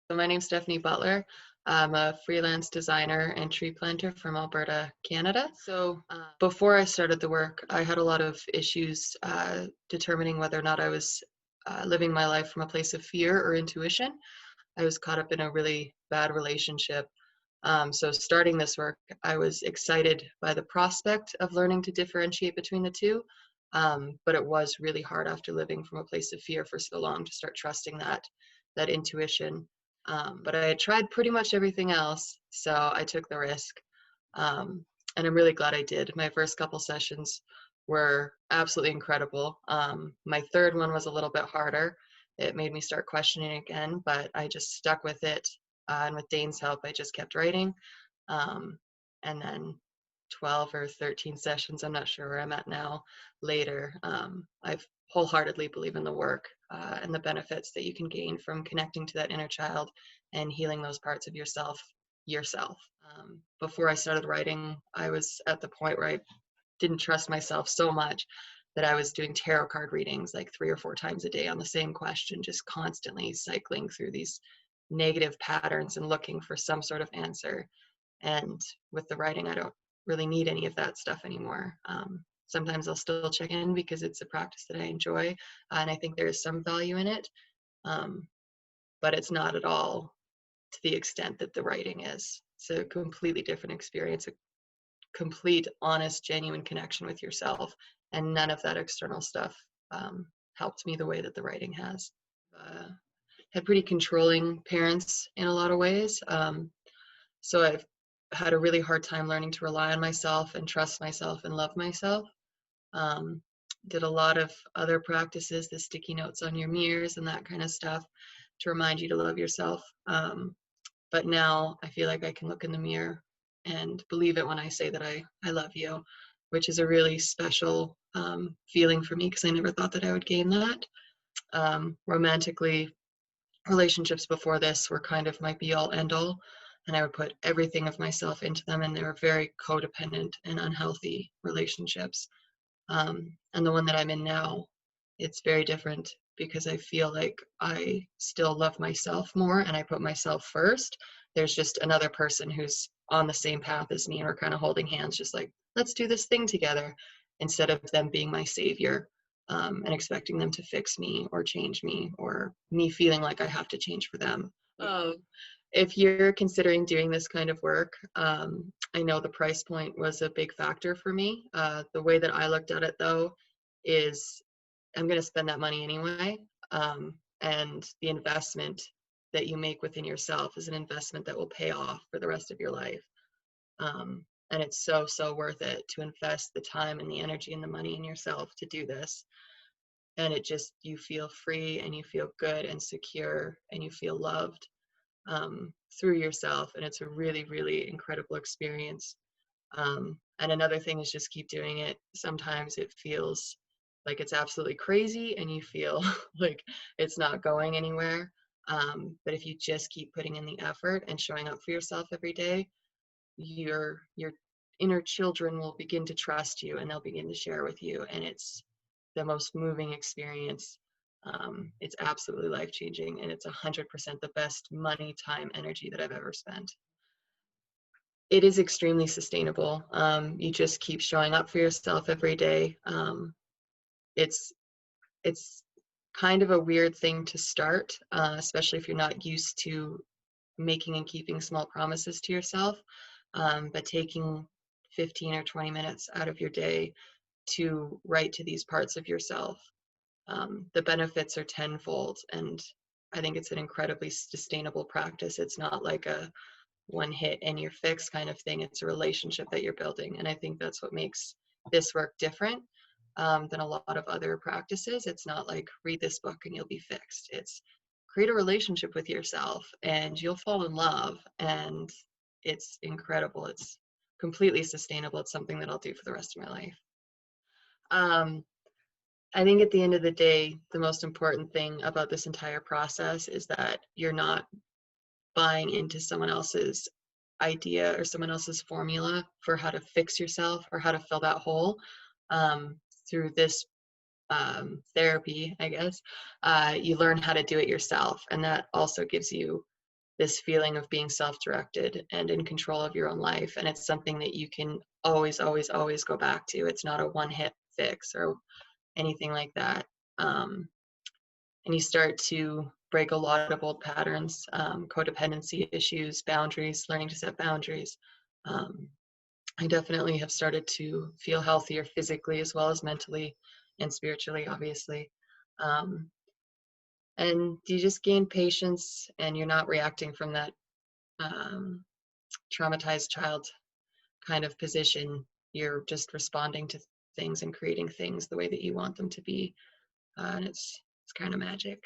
So my name's Stephanie Butler. I'm a freelance designer and tree planter from Alberta, Canada. Before I started the work, I had a lot of issues determining whether or not I was living my life from a place of fear or intuition. I was caught up in a really bad relationship. So starting this work, I was excited by the prospect of learning to differentiate between the two. But it was really hard after living from a place of fear for so long to start trusting that intuition. But I had tried pretty much everything else, so I took the risk. And I'm really glad I did. My first couple sessions were absolutely incredible. My third one was a little bit harder. It made me start questioning again, but I just stuck with it. And with Dane's help, I just kept writing. And then 12 or 13 sessions, I'm not sure where I'm at now, later, I've wholeheartedly believe in the work and the benefits that you can gain from connecting to that inner child and healing those parts of yourself. Before I started writing, I was at the point where I didn't trust myself so much that I was doing tarot card readings like 3 or 4 times a day on the same question, just constantly cycling through these negative patterns and looking for some sort of answer. And with the writing, I don't really need any of that stuff anymore. Sometimes I'll still check in because it's a practice that I enjoy, and I think there is some value in it, but it's not at all to the extent that the writing is. It's a completely different experience, a complete, honest, genuine connection with yourself, and none of that external stuff helped me the way that the writing has. Had pretty controlling parents in a lot of ways, so I've had a really hard time learning to rely on myself and trust myself and love myself. Did a lot of other practices, the sticky notes on your mirrors and that kind of stuff, to remind you to love yourself. But now I feel like I can look in the mirror and believe it when I say that I love you, which is a really special feeling for me because I never thought that I would gain that. Romantically, relationships before this were kind of my be-all, end-all, and I would put everything of myself into them, and they were very codependent and unhealthy relationships. And the one that I'm in now, it's very different because I feel like I still love myself more and I put myself first. There's just another person who's on the same path as me, and we're kind of holding hands, just like, let's do this thing together, instead of them being my savior, and expecting them to fix me or change me, or me feeling like I have to change for them. If you're considering doing this kind of work, I know the price point was a big factor for me. The way that I looked at it, though, is I'm going to spend that money anyway. And the investment that you make within yourself is an investment that will pay off for the rest of your life. And it's so, so worth it to invest the time and the energy and the money in yourself to do this. And it just, you feel free and you feel good and secure and you feel loved through yourself. And it's a really, really incredible experience. And another thing is just keep doing it. Sometimes it feels like it's absolutely crazy and you feel like it's not going anywhere. But if you just keep putting in the effort and showing up for yourself every day, your inner children will begin to trust you and they'll begin to share with you. And it's the most moving experience. It's absolutely life-changing, and it's 100% the best money, time, energy that I've ever spent. It is extremely sustainable. You just keep showing up for yourself every day. It's kind of a weird thing to start, especially if you're not used to making and keeping small promises to yourself. But taking 15 or 20 minutes out of your day to write to these parts of yourself, the benefits are tenfold, and I think it's an incredibly sustainable practice. It's not like a one hit and you're fixed kind of thing. It's a relationship that you're building, and I think that's what makes this work different than a lot of other practices. It's not like read this book and you'll be fixed. It's create a relationship with yourself and you'll fall in love, and it's incredible. It's completely sustainable. It's something that I'll do for the rest of my life. I think at the end of the day, the most important thing about this entire process is that you're not buying into someone else's idea or someone else's formula for how to fix yourself or how to fill that hole. Through this therapy, I guess, you learn how to do it yourself. And that also gives you this feeling of being self-directed and in control of your own life. And it's something that you can always, always, always go back to. It's not a one-hit fix or anything like that. And you start to break a lot of old patterns, codependency issues, boundaries, learning to set boundaries. I definitely have started to feel healthier physically as well as mentally and spiritually, obviously. Um, and you just gain patience, and you're not reacting from that um, traumatized child kind of position. You're just responding to things and creating things the way that you want them to be. And it's kind of magic.